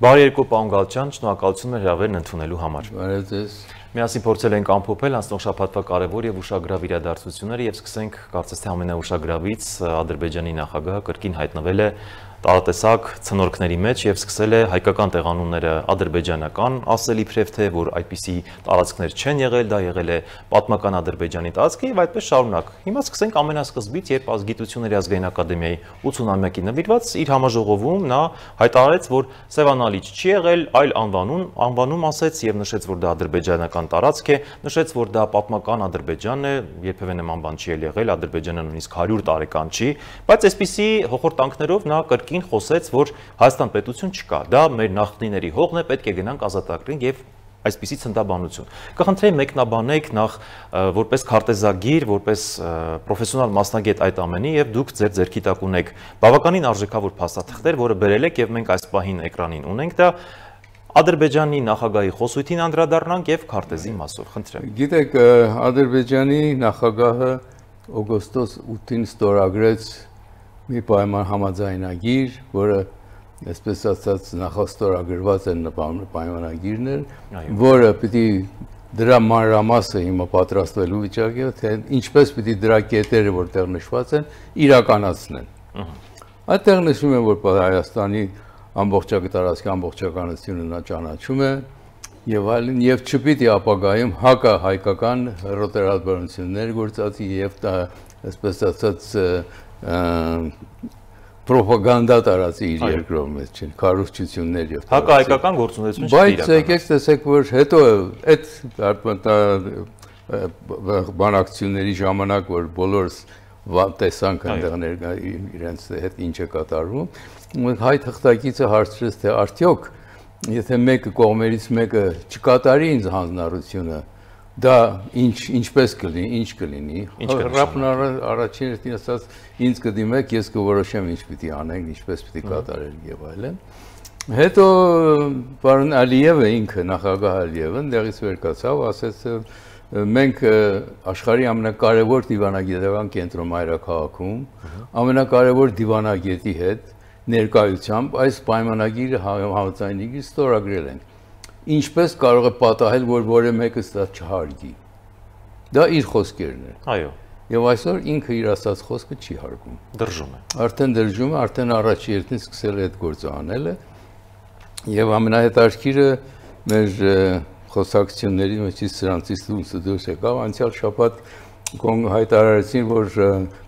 Բարի երկու պարոն Գալստյան, շնորհակալություն հրավերն ընդունելու համար։ Բարև ձեզ։ Միասին փորձել ենք ամփոփել անցնող շաբաթվա կարևոր եւ ուշագրավ իրադարձությունները եւ սկսենք կարծես թե ամենաուշագրավից Ադրբեջանի նախագահը կրկին հայտնվել է տարատեսակ ցնորքների մեջ եւ սկսել է հայկական տեղանունները ադրբեջանական ասել իբրև թե որ այդպիսի տարածքներ չեն եղել, դա եղել է պատմական Ադրբեջանի տարածքը եւ այդպես շարունակ։ Հիմա սկսենք ամենասկզբից, երբ Ազգիտությունների ազգային ակադեմիայի 80-ամյակի նվիրված իր համաժողովում նա հայտարարեց, որ Սևանալիչ չի եղել, այլ անվանում ասեց եւ նշեց, որ դա ադրբեջանական տարածք է, նշեց, որ դա պատմական Ադրբեջանն է, երբևէ նման բան չի եղել, Ադրբեջանը նույնիսկ 100 տարեկան չի, բայց այսպիսի հոխորտանքներով նա կրկին խոսեց, որ Հայաստան պետություն չկա, դա մեր նախնիների հողն է, պետք է գնանք ազատագրենք եւ այսպիսի ցնդաբանություն։ Կխնդրեի մեկնաբանեք նախ որպես քարտեզագիր, որպես պրոֆեսիոնալ մասնագետ այդ ամենի եւ դուք ձեր ձեռքի տակ ունեք բավականին արժեքավոր փաստաթղթեր, որը բերել եք եւ մենք այս պահին էկրանին ունենք դա Ադրբեջանի նախագահի խոսույթին անդրադառնանք եւ քարտեզի մասով, խնդրեմ։ Գիտեք, Ադրբեջանի նախագահը օգոստոս 8-ին ստորագրեց մի պայման համաձայնագիր, որը այսպես ասած նախաստորագրված են պայմանագիրներ, որը պիտի դրա մանրամասը հիմա պատրաստվելու վիճակի է, թե ինչպես պիտի դրա կետերը, որտեղ նշված են, իրականացնեն։ Այդտեղ նշում են, որ Հայաստանի ամբողջատարածքի ամբողջականությունը նա ճանաչում է եւ այլն, եւ չպիտի ապագայում հայկական ռոտերատբանություններ գործածի եւ այսպես ասած պրոպագանդա տարածի իր երկրով մեջ չեն, քարոզչություններ եւ հակահայկական գործունեություն չի իրականացնում։ Բայց եկեք տեսեք, որ հետո այդ բանակցությունների ժամանակ, որ բոլորս տեսանք այնտեղ իրենց հետ ինչ է կատարվում, հայ թղթակիցը հարցրեց, թե արդյոք եթե մեկը կողմերից մեկը չկատարի ինձ հանձնառությունը, դա ինչպես կլինի, ինչ կլինի։ Ռապն առաջին հերթին ասած ինձ կդիմեք, ես կորոշեմ ինչ պիտի անենք, ինչպես պիտի կատարենք եւ այլն։ Հետո պարոն Ալիևը ինքը նախագահ Ալիևը դեղից վեր կացավ, ասեց մենք աշխարհի ամենակարևոր դիվանագիտական կենտրոն մայրաքաղաքում ամենակարևոր դիվանագետի հետ ներկայությամբ այս պայմանագիրը համաձայնագիր ստորագրել ենք։ Ինչպես կարող է պատահել, որ որևէ մեկը դա չհարգի։ Դա իր խոսքերն են։ Այո։ Եվ այսօր ինքը իր ասած խոսքը չի հարգում։ Դրժում է։ Արդեն դրժում է, արդեն առաջի երթին սկսել է այդ գործը անելը։ Եվ ամենահետաքրքիրը մեր խոսակցությունների մեջից սրանցից լույսը դուրս եկավ, անցյալ շաբաթ հայտարարեցին, որ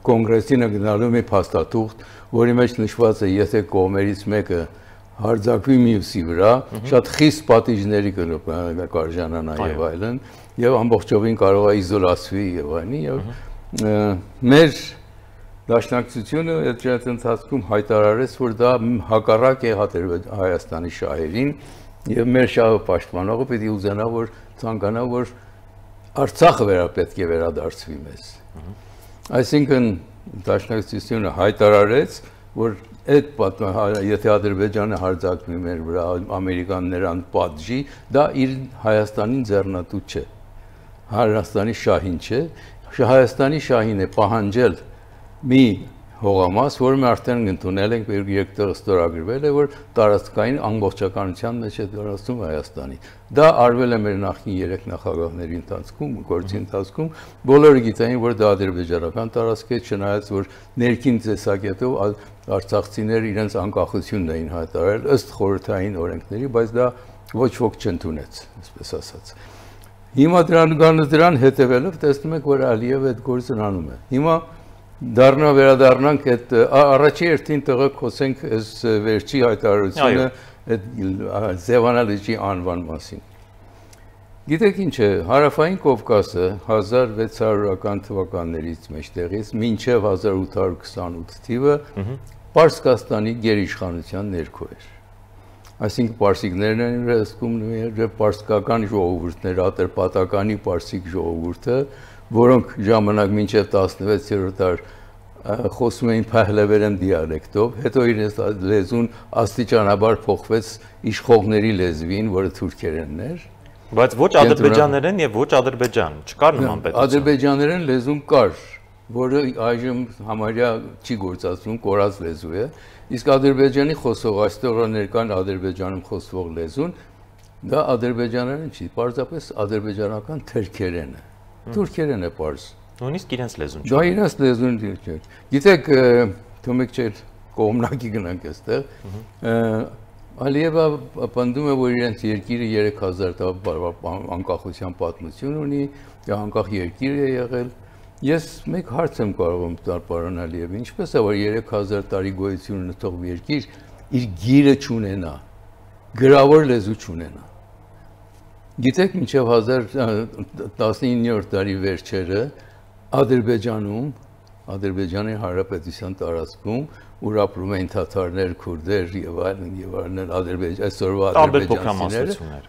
կոնգրեսինը գնալու մի փաստաթուղթ, որի մեջ նշված է, եթե կողմերից մեկը հարձակվի մյուսի վրա, շատ խիստ պատիժների կարժանանա եւ այլն, եւ ամբողջովին կարող է իզոլացվի եւ այլն, եւ մեր դաշնակցությունը այդ ընթացքում հայտարարեց, որ դա հակառակ է Հայաստանի շահերին եւ մեր շահը պաշտպանողը պիտի ուզենա, որ ցանկանա, որ Արցախը պետք է վերադարձվի մեզ։ Այսինքն դաշնակցությունը հայտարարեց, որ եթե Ադրբեջանը հարձակվի մեր վրա, ամերիկան նրան պատժի, դա իր Հայաստանին ձեռնատու չէ, Հայաստանի շահին չէ, Հայաստանի շահին է պահանջել մի հողամաս, որը մենք արդեն ընդունել ենք, երկտեղ ստորագրվել է, որ տարածքային ամբողջականության մեջ է դարձում Հայաստանի։ Դա արվել է մեր նախկին 3 նախագահների ընթացքում, գործի ընթացքում, բոլորը գիտեին, որ դա ադրբեջանական տարածք է, չնայած որ ներքին տեսակետով արցախցիները իրենց անկախությունն էին հայտարարել ըստ խորհրդային օրենքների, բայց դա ոչ ոք չընդունեց, այսպես ասած։ Հիմա դրան հետևելով տեսնում եք, որ Ալիևը այդ գործն անում է։ Հիմա վերադառնանք այդ առաջի երթին տեղը խոսենք այս վերջի հայտարարությունը այդ Սևանալիչի անվան մասին։ Գիտեք ինչ է, Հարավային Կովկասը 1600-ական թվականներից մեջտեղից մինչև 1828 թիվը Պարսկաստանի գերիշխանության ներքո էր։ Այսինքն պարսիկներն են վերահսկում պարսկական ժողովուրդներ, ատրպատականի պարսիկ ժողովուրդը, որոնք ժամանակ մինչև 16-րդ դար խոսում էին փահլևերեն դիալեկտով, հետո իրենց լեզուն աստիճանաբար փոխվեց իշխողների լեզվին, որը թուրքերենն էր։ Բայց ոչ ադրբեջաներեն եւ ոչ ադրբեջան, չկար նման պետություն։ Ադրբեջաներեն լեզուն կար, որը այժմ համարյա չի գործածվում, կորած լեզու է, իսկ Ադրբեջանի խոսող այստեղ ներկան Ադրբեջանում խոսվող լեզուն դա ադրբեջաներեն չի, պարզապես ադրբեջանական թուրքերեն է։ Թուրքերեն է պարզ։ Նույնիսկ իրենց լեզուն չէ։ Դա իրենց լեզուն չէ։ Գիտեք, թողեք չէ կողմնակի գնանք այստեղ։ Ալիևը պնդում է, որ իրենց երկիրը 3000 անկախության պատմություն ունի, անկախ երկիր է եղել։ Ես մեկ հարց եմ կարող տալ պարոն Ալիևին, ինչպես է որ 3000 տարի գոյություն ունեցող երկիր իր գիրը չունենա, գրավոր լեզու չունենա։ Գիտեք, մինչև 19-րդ դարի վերջերը Ադրբեջանում, Ադրբեջանի Հանրապետության տարածքում, ուր ապրում էին թաթարներ, քուրդեր եւ այլն, այսօրվա ադրբեջանցիները,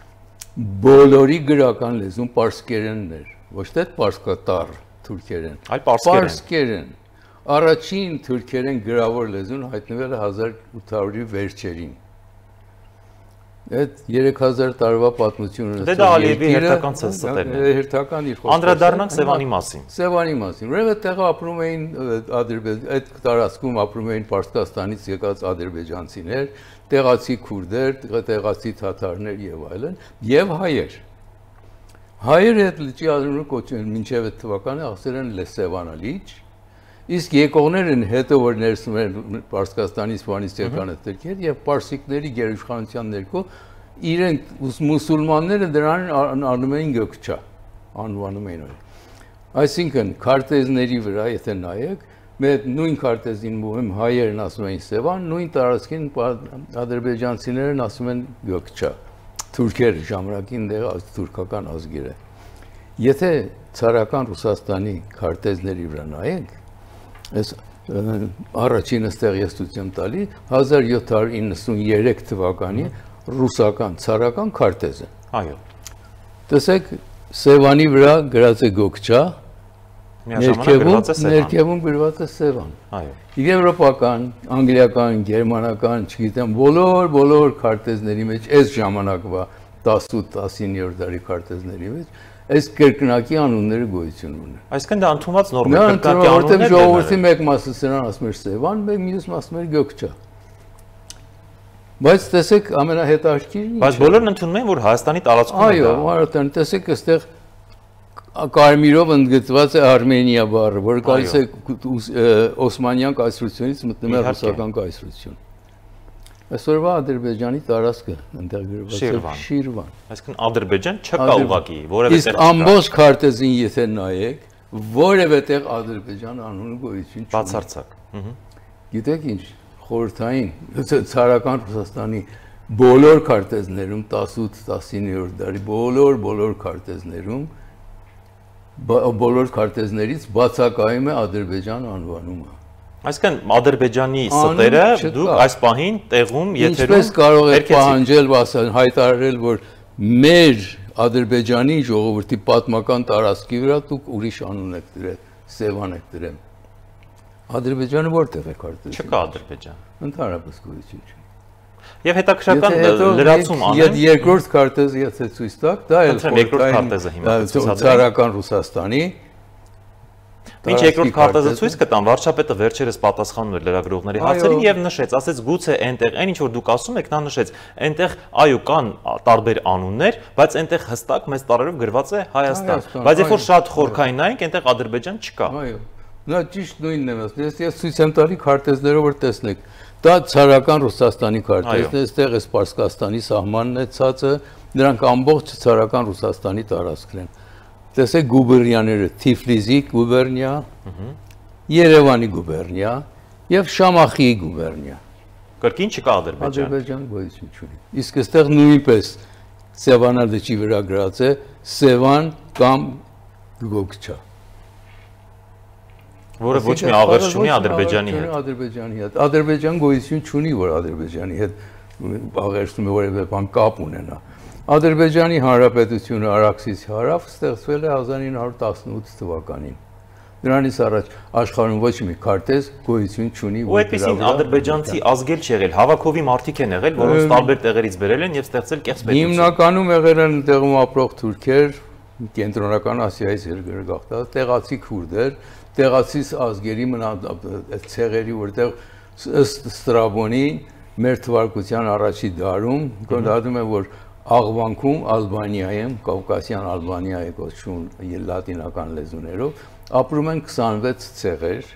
բոլորի գրական լեզուն պարսկերենն էր, ոչ թե պարսկատառ թուրքերեն, այլ պարսկերեն։ Առաջին թուրքերեն գրավոր լեզուն հայտնվել է 1800-ի վերջերին։ Այդ 3000 տարվա պատմությունը Դե դա Ալիևի հերթական ցստերն է։ Հերթական իր խոսքը։ Անդրադառնանք Սևանի մասին։ Սևանի մասին։ Ուրեմն այդտեղ ապրում էին այդ տարածքում ապրում էին Պարսկաստանից եկած ադրբեջանցիներ, տեղացի քուրդեր, տեղացի թաթարներ եւ այլն, եւ հայեր։ Հայերը այդ լճի ազգը կոչեն մինչև այդ թվականը ասել են Սևանա լիճ, իսկ եկողներն հետո որ ներսում են Պարսկաստանից Սվանից եկան այդտեղ եւ պարսիկների գերիշխանության ներքո իրենք մուսուլմանները դրան անում էին գոքչա, անվանում էին։ Այսինքն քարտեզների վրա եթե նայեք, մեր նույն քարտեզին մոհեմ հայերն ասում էին Սևան, նույն տարածքին ադրբեջանցիներն ասում են գոքչա։ Թուրքերը ժամանակին դեղ թուրքական ազգեր է։ Եթե ցարական Ռուսաստանի քարտեզների վրա նայենք, այս առաջինը ստեղ ես ցույց եմ տալի 1793 թվականի ռուսական ցարական քարտեզը։ Այո։ Տեսեք, Սևանի վրա գրած է գոքչա, ներքևում գրված է Սևան։ Այո։ Եվրոպական, անգլիական, գերմանական, չգիտեմ, բոլոր քարտեզների մեջ այս ժամանակվա 18-19-րդ դարի քարտեզների մեջ այս կրկնակի անունները գոյություն ունեն։ Այսինքն դա ընդունված նորմ է, կրկնակի անուններ են։ Ժողովրդի մեկ մասը սրան ասում էր Սևան, մյուս մասը գոքչա։ Բայց տեսեք ամենահետաքրքիրն ինչ է։ Բայց բոլորն ընդունում են, որ Հայաստանի տարածքում է։ Այո, արդեն տեսեք այստեղ կարմիրով ընդգծված է Արմենիա բառը, որը գալիս է Օսմանյան կայսրությունից մտնում է ռուսական կայսրություն։ Այսօրվա Ադրբեջանի տարածքը այնտեղ գրված է Շիրվան։ Այսինքն Ադրբեջան չկա ուղղակի, որևէ տեղ։ Իսկ ամբողջ քարտեզին եթե նայեք, որևէ տեղ Ադրբեջան անունը գոյություն չունի։ Բացարձակ։ Գիտեք ինչ, խորհրդային ցարական Ռուսաստանի բոլոր քարտեզներում 18-19-րդ դարի բոլոր քարտեզներում բոլոր քարտեզներից բացակայում է Ադրբեջան անվանումը։ Այսինքն Ադրբեջանի ստերը դուք այս պահին տեղում եթերում ինչպես կարող եք պահանջել, հայտարարել, որ մեր Ադրբեջանի ժողովրդի պատմական տարածքի վրա դուք ուրիշ անուն եք դրել, Սևան եք դրել։ Ադրբեջանը որտեղ է քարտեզը։ Չկա Ադրբեջան։ Ընդհանրապես գոյություն չունի։ Եվ հետաքրքրական լրացում անեմ։ Երկրորդ քարտեզը եթե ցույց տաք, դա էլ ցարական Ռուսաստանի։ Մինչ երկրորդ քարտեզը ցույց կտան, վարչապետը վերջերս պատասխանում էր լրագրողների հարցերին եւ նշեց, ասեց գուցե այնտեղ այն ինչ որ դուք ասում եք, նա նշեց, այնտեղ այո կան տարբեր անուններ, բայց այնտեղ հստակ մեծ տարերով գրված է Հայաստան։ Բայց երբ որ շատ խորքային նայենք, այնտեղ Ադրբեջան չկա։ Այո։ Նա ճիշտ նույնն է ասում։ Ես ցույց եմ տալի քարտեզներով որ տեսնեք։ Դա ցարական Ռուսաստանի քարտեզն է, այստեղ է Պարսկաստանի սահմանն է ցածը, նրանք ամբողջ ցարական Ռուսաստանի տարածքն են։ Տեսեք գուբերնիաները, Թիֆլիսի գուբերնիա, Երևանի գուբերնիա եւ Շամախիի գուբերնիա։ Կրկին չկա Ադրբեջան։ Ադրբեջան գոյություն չունի։ Իսկ այստեղ նույնպես Սևանա լճի վրա գրած է Սևան կամ Գոքչա։ Որը ոչ մի աղերս չունի Ադրբեջանի հետ։ Ադրբեջանի հետ։ Ադրբեջան գոյություն չունի, որ Ադրբեջանի հետ աղերսում է որևէ բան կապ ունենա։ Ադրբեջանի Հանրապետությունը Արաքսից հարավ ստեղծվել է 1918 թվականին։ Դրանից առաջ աշխարհում ոչ մի քարտեզ գոյություն չունի։ Ու այդպեսին ադրբեջանցի ազգեր չեղել, հավաքովի մարդիկ են եղել, որոնց տարբեր տեղերից բերել են եւ ստեղծել կեղծ պետություն։ Հիմնականում եղել են տեղում ապրող թուրքեր, կենտրոնական Ասիայից գաղթած, տեղացի քուրդեր, տեղացի ազգերի այդ ցեղերի որտեղ ըստ Ստրաբոնի մեր թվարկության առաջի դարում գոհատում է որ Աղվանքում Ալբանիայում Կովկասյան Ալբանիայի կոչվում լատինական լեզուներով ապրում են 26 ցեղեր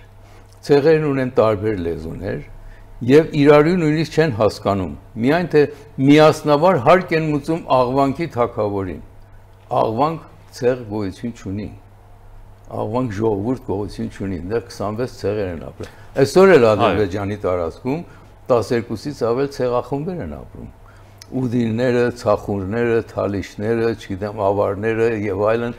ցեղերն ունեն տարբեր լեզուներ եւ իրարու նույնիսկ չեն հասկանում միայն թե միասնաբար հարկ են մուծում Աղվանքի թագավորին Աղվանք ցեղ գոյություն չունի Աղվանք ժողովուրդ գոյություն չունի այնտեղ 26 ցեղեր են ապրում այսօր էլ Ադրբեջանի տարածքում 12-ից ավել ցեղախմբեր են ապրում ուդիները, ցախուրները, թալիշները, չգիտեմ, ավարները եւ այլն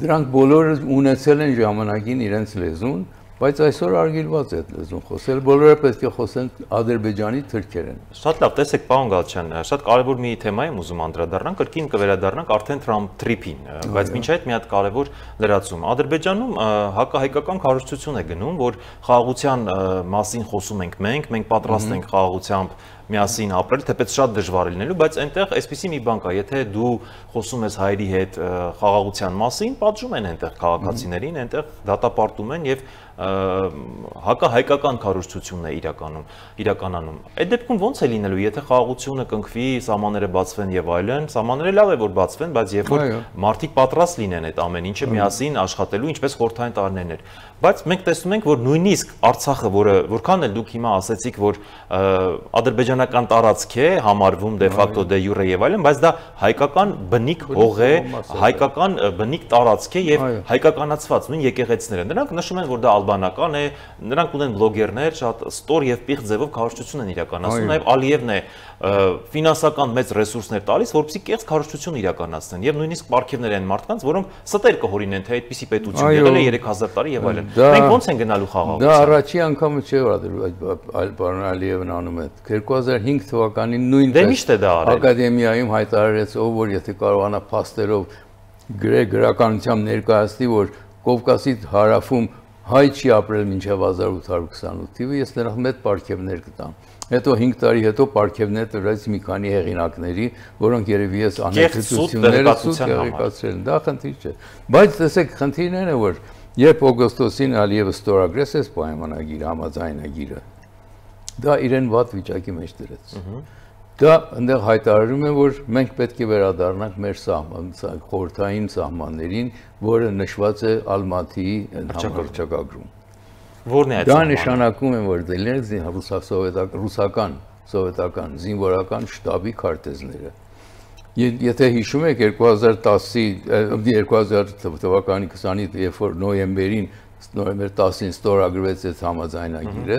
դրանք բոլորը ունեցել են ժամանակին իրենց լեզուն, բայց այսօր արգելված է այդ լեզուն խոսել, բոլորը պետք է խոսեն ադրբեջանի թրքերեն։ Շատ լավ, տեսեք, պարոն Գալստյան, շատ կարևոր մի թեմա եմ ուզում անդրադառնանք, կրկին կվերադառնանք արդեն Թրիփին, բայց մինչ այդ մի հատ կարևոր լրացում։ Ադրբեջանում հակահայկական քարոզչություն է գնում, որ խաղաղության մասին խոսում ենք մենք պատրաստ ենք խաղաղությամբ միասին ապրել, թեպետ շատ դժվար է լինելու, բայց այնտեղ այսպիսի մի բան կա, եթե դու խոսում ես հայերի հետ խաղաղության մասին, պատժում են այնտեղ քաղաքացիներին, այնտեղ դատապարտում են եւ հակահայկական քարոզչությունն է իրականանում։ Այդ դեպքում ո՞նց է լինելու, եթե խաղաղությունը կնքվի, սահմանները բացվեն եւ այլն, սահմանները լավ է որ բացվեն, բայց երբ որ մարդիկ պատրաստ լինեն այդ ամեն ինչը միասին աշխատելու, ինչպես խորհրդային տարիներն էր։ Բայց մենք տեսնում ենք, որ նույնիսկ Արցախը, որքան էլ դուք հիմա ասեցիք, որ ադրբեջանական տարածք է համարվում դե ֆակտո դե յուրե եւ այլն, բայց դա հայկական բնիկ հող է, հայկական բնիկ տարածք է եւ հայկականացված նույն եկեղեցիները։ Նրանք նշում են, որ դա ալբանական է, նրանք ունեն բլոգերներ, շատ ստոր եւ պիղծ ձևով քարոզչություն են իրականացնում, նաեւ Ալիևն է ֆինանսական մեծ ռեսուրսներ տալիս, որպեսզի կեղծ քարոզչություն իրականացնեն եւ նույնիսկ պարգևներ են մարդկանց, որոնք ստեր կհորինեն, թե այդպիսի պետություն եղել է 3000 տարի եւ այլն։ Մենք ո՞նց են գնալու խաղաղության։ Դա առաջի անգամը չէ, որ պարոն Ալիևն անում է։ 2005 թվականին նույնպես ակադեմիայում հայտարարեց, որ եթե կարողանա փաստերով գրականությամբ ներկայացնի, որ Կովկասի հարավում հայ չի ապրել մինչև 1828 թիվը, ես նրանց մեծ պարգևներ կտամ։ Հետո 5 տարի հետո պարգևներ տվեց մի քանի հեղինակների, որոնք երևի ես անհետությունները ցույց եղեկացրել։ Դա խնդիր չէ։ Բայց տեսեք, խնդիրն է, որ երբ օգոստոսին Ալիևը ստորագրեց այս պայմանագիրը, համաձայնագիրը, դա իրեն վատ վիճակի մեջ դրեց։ Դա այնտեղ հայտարարում է, որ մենք պետք է վերադառնանք մեր խորհրդային սահմաններին, որը նշված է Ալմատիի հռչակագրում։ Որն է այդ դա նշանակում է, որ ռուսական սովետական զինվորական շտաբի քարտեզները։ Եթե հիշում եք 2010 թվականի 20-ից, երբ որ նոյեմբեր 10-ին ստորագրվեց այդ համաձայնագիրը,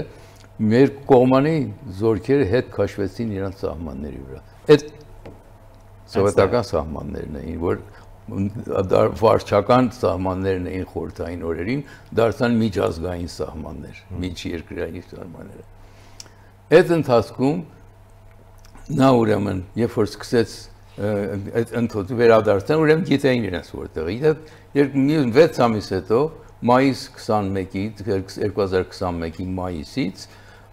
մեր կողմանի զորքերը հետ քաշվեցին իրենց սահմանների վրա։ Այդ սովետական սահմաններն էին, որ վարչական սահմաններն էին խորհրդային օրերին, դարձան միջազգային սահմաններ, միջերկրային սահմանները։ Այդ ընթացքում նա ուրեմն, երբ որ սկսեց այդ ընդհանուր վերադարձան, ուրեմն գիտեին իրենց որտեղ։ 6 ամիս հետո, մայիս 2021-ի մայիսից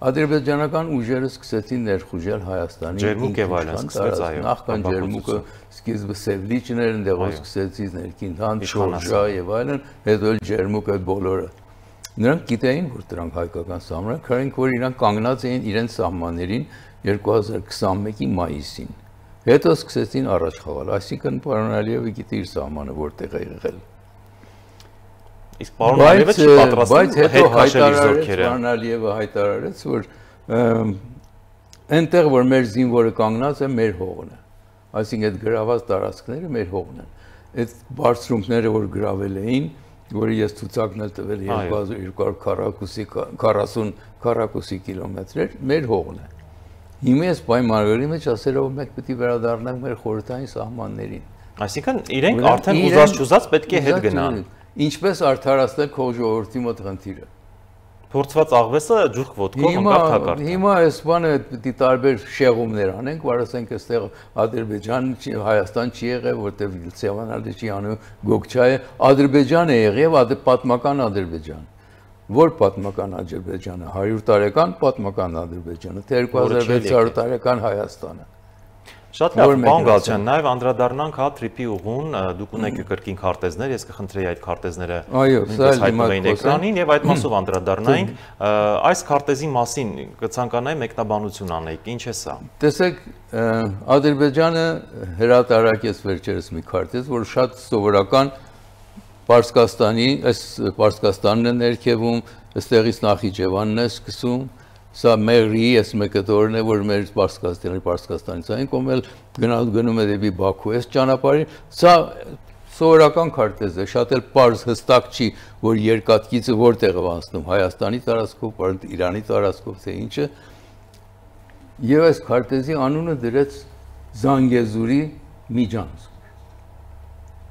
ադրբեջանական ուժերը սկսեցին ներխուժել Հայաստանի Ջերմուկ եւ այլն սկսեց, այո։ Նախքան Ջերմուկը սկիզբը Սևլիչներ ընդեղով սկսեցին ներքին հան Շորժա եւ այլն, հետո էլ Ջերմուկը բոլորը։ Նրանք գիտեին, որ դրանք հայկական սահմաններ, քանք որ իրանք կանգնած էին իրենց սահմաններին 2021-ի մայիսին։ Հետո սկսեցին առաջ խաղալ, այսինքն պարոն Ալիևը գիտի իր սահմանը որտեղ է եղել։ Իսկ պարոն Ալիևը չի պատրաստվում հետ քաշել իր զորքերը։ Պարոն Ալիևը հայտարարեց, որ այնտեղ որ մեր զինվորը կանգնած է, մեր հողն է։ Այսինքն այդ գրաված տարածքները մեր հողն են։ Այդ բարձրունքները որ գրավել էին, որը ես ցուցակն էլ տվել 2240 քառակուսի կիլոմետրեր, մեր հողն է։ Հիմա ես պայմանագրի մեջ ասել եմ, մենք պետք է վերադառնանք մեր խորհրդային սահմաններին։ Այսինքն իրենք արդեն ուզած պետք է հետ գնան։ Ինչպես արդարացնել քո ժողովրդի մոտ խնդիրը։ Փորձված աղվեսը ջուխ ոտքով ընկավ թակարդ։ Հիմա այս բանը պետք է տարբեր շեղումներ անենք, որ ասենք այստեղ Ադրբեջան, Հայաստան չի եղել, որտեղ Սևանալը չի անում Գոգչա է, Ադրբեջան է եղել, պատմական Ադրբեջան։ Որ պատմական Ադրբեջանը 100 տարեկան պատմական Ադրբեջանը, թե 2600 տարեկան Հայաստանը։ Շատ լավ, պարոն Գալստյան, նաև անդրադառնանք հա թրիփի ուղուն, դուք ունեք կրկին քարտեզներ, ես կխնդրեի այդ քարտեզները հայտնվեին էկրանին եւ այդ մասով անդրադառնայինք, այս քարտեզի մասին կցանկանայի մեկնաբանություն անեիք, ինչ է սա։ Տեսեք, Ադրբեջանը հրատարակեց վերջերս մի քարտեզ, որ շատ սովորական Պարսկաստանի, այս Պարսկաստանն է ներքևում, այստեղից Նախիջևանն է սկսում, սա Մեղրիի այս մեկտորն է, որ մեր Պարսկաստանից այն կողմել գնում է դեպի Բաքու, այս ճանապարհին, սա սովորական քարտեզ է, շատ էլ պարզ հստակ չի, որ երկաթգիծը որտեղ է անցնում, Հայաստանի տարածքով, Իրանի տարածքով, թե ինչը, եւ այս քարտեզի անունը դրեց Զանգեզուրի միջանցք։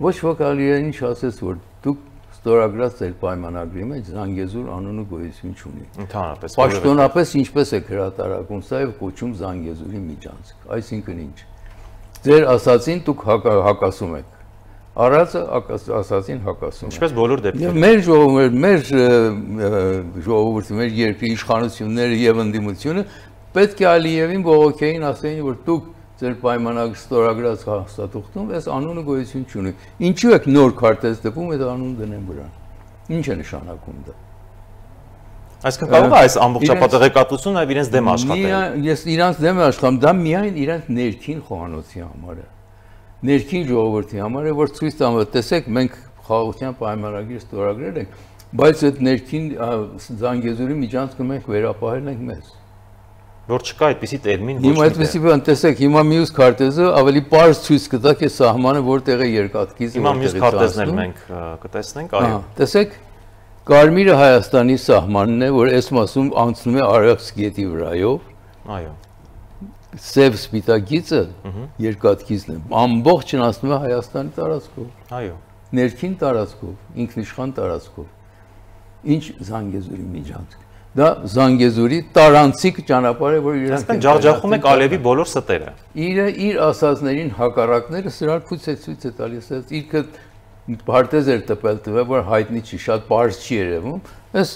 Ոչ ոք այլ ինչ ասեց, որ դուք ստորագրած ձեր պայմանագրի մեջ Զանգեզուր անունը գոյություն չունի։ Ընդհանրապես։ Պաշտոնապես ինչպես է հրատարակում սա եւ կոչում Զանգեզուրի միջանցք։ Այսինքն ինչ։ Ձեր ասածին դուք հակասում եք։ Արածը ասածին հակասում է։ Ինչպես բոլոր դեպքերում։ Մեր ժողովուրդը, մեր երկրի իշխանությունները եւ ընդդիմությունը պետք է Ալիևին բողոքեին ասեին, որ դուք ձեր պայմանագիր ստորագրած հաստատուղթում այս անունը գոյություն չունի։ Ինչու եք նոր քարտեզ դպում այդ անունը դնեն վրան։ Ինչ է նշանակում դա։ Այսինքն կարող է այս ամբողջապատը ղեկատվությունը այլ իրենց դեմ աշխատել։ Ես իրանց դեմ աշխատում, դա միայն իրանց ներքին խոհանոցի համար է։ Ներքին ժողովրդի համար է, որ ցույց տամ, տեսեք, մենք խաղաղության պայմանագիր ստորագրել ենք, բայց այդ ներքին Զանգեզուրի միջանցքը մենք վերապահել ենք մեզ։ Որ չկա այդպիսի տերմին ոչ մի։ Հիմա այդպիսի բան, տեսեք, հիմա մյուս քարտեզը ավելի պարզ ցույց կտա, թե սահմանը որտեղ է երկաթգիծը, հիմա մյուս քարտեզներ մենք կտեսնենք, այո։ Տեսեք, կարմիրը Հայաստանի սահմանն է, որ այս մասում անցնում է Արաքս գետի վրայով։ Այո։ Սև սպիտակիցը երկաթգիծն է, ամբողջն անցնում է Հայաստանի տարածքով։ Այո։ Ներքին տարածքով, ինքնիշխան տարածքով։ Ինչ Զանգեզուրի միջանցք։ Դա Զանգեզուրի տարանցիկ ճանապարհ է, որ իրենք ջախջախում եք Ալիևի բոլոր ստերը։ Իր ասածներին հակառակները սրանք ցույց է տալիս, ինքը քարտեզ էր տպել, որ հայտնի չի, շատ պարզ չի երևում, այս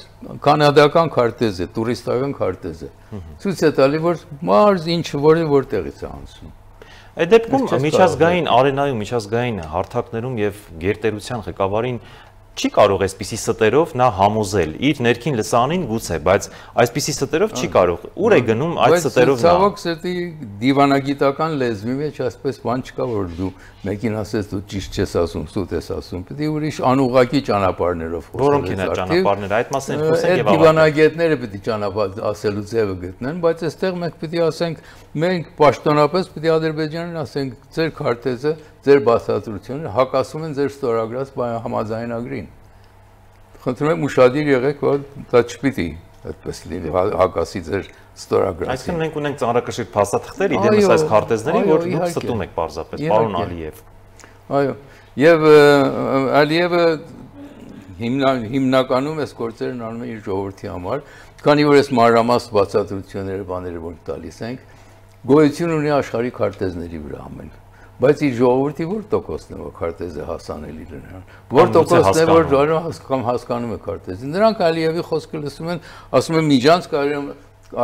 կանադական քարտեզ է, տուրիստական քարտեզ է։ Ցույց է տալի, որ մարզ ինչ որտեղից է անցնում։ Այդ դեպքում միջազգային արենայում, միջազգային հարթակներում եւ գերտերության ղեկավարին չի կարող այսպիսի ստերով նա համոզել իր ներքին լսանին գուցե, բայց այսպիսի ստերով չի կարող։ Ուր է գնում այդ ստերով նա։ Ցավոք սրտի դիվանագիտական լեզվի մեջ այսպես բան չկա, որ դու մեկին ասես դու ճիշտ չես ասում, սուտ ես ասում, պետք է ուրիշ անուղղակի ճանապարհներով խոսել։ Որոնք են այդ ճանապարհները, այդ մասին խոսենք եւ դիվանագետները պետք է ճանապարհ ասելու ձևը գտնեն, բայց այստեղ մենք պետք է ասենք, մենք պաշտոնապես պետք է Ադրբեջանին ասենք, ձեր քարտեզը, ձեր բացատրությունը հակասում են ձեր ստորագրած համաձայնագրին։ Խնդրում եմ ուշադիր եղեք, որ դա չպիտի այդպես լինի, հակասի ձեր ստորագրածին։ Այսինքն մենք ունենք ծանրակշիռ փաստաթղթեր իդեմս այս քարտեզների, որ դուք ստում եք պարզապես, պարոն Ալիև։ Այո, եւ Ալիևը հիմնականում այս գործերն անում է իր ժողովրդի համար, քանի որ այս մանրամասն բացատրությունները, բաները որ տալիս ենք, գոյություն ունի աշխարհի քարտեզների վրա ամեն։ Բայց իր ժողովրդի որ տոկոսն է, որ քարտեզը հասանելի դրան։ Որ տոկոսն է, որ հասկանում է քարտեզը։ Նրանք Ալիևի խոսքը լսում են, ասում են միջանցք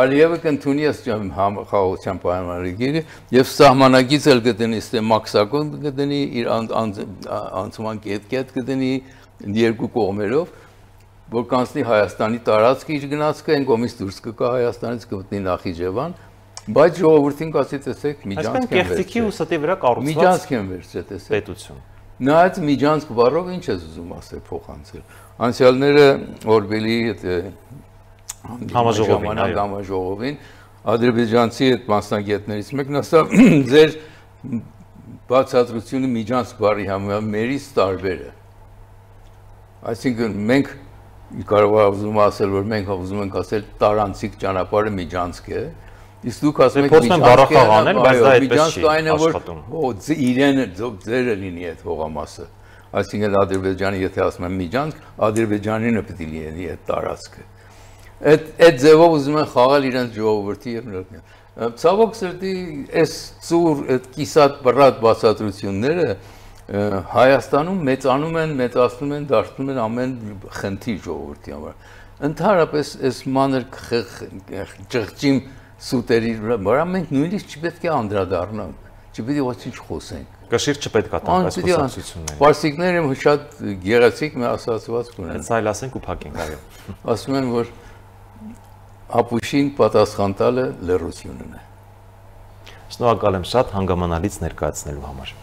Ալիևը կընդունի այս խաղաղության պայմանագիրը եւ սահմանագիծ էլ կդնի, ստե մաքսակոն կդնի, իր անցման կետ կդնի երկու կողմերով, որ կանցնի Հայաստանի տարածքը իր գնացքը, այն կողմից դուրս կգա Հայաստանից կմտնի Նախիջևան, բայց ժողովրդին կասի տեսեք միջանցք են վերցրել։ Կեղտիքի ու ստի վրա կառուցված միջանցք են վերցրել, տեսեք։ պետություն։ Նայած միջանցք բառով ինչ ես ուզում ասել փոխանցել։ Անցյալները Օրբելի համաժողովին ադրբեջանցի այդ մասնագետներից մեկն ասավ ձեր բացատրությունը միջանցք բառի համեմատ մերից տարբեր է։ Այսինքն մենք կարող ենք ուզում ասել, որ մենք ուզում ենք ասել տարանցիկ ճանապարհը միջանցք է, իսկ դուք ասում եք միջանցք անել, բայց դա այդպես չի աշխատում։ Իրենը ձերը լինի այդ հողամասը։ Այսինքն Ադրբեջանը եթե ասում են միջանցք, Ադրբեջանինը պետք է լինի այդ տարածքը։ Այդ ձևով ուզում են խաղալ իրենց ժողովրդի եւ նրանք։ Ցավոք սրտի այս ծուր այդ կիսատ բռատ բացատրությունները Հայաստանում մեծանում են, մեծացնում են, դարձնում են ամեն խնդիր ժողովրդի համար։ Ընդհանրապես այս մանր ճղճիմ սուտերի վրա մենք նույնիսկ չպետք է անդրադառնանք։ չպետք է ոչինչ խոսենք։ Կշիռ չպետք է տանք այս խոսակցություններին։ Պարսիկները շատ գեղեցիկ մի ասացվածք ունեն։ Հենց այլ ասենք ու փակենք, այո։ Ասում են, որ ապուշին պատասխան տալը լռությունն է։ Շնորհակալ եմ շատ հանգամանալից ներկայացնելու համար։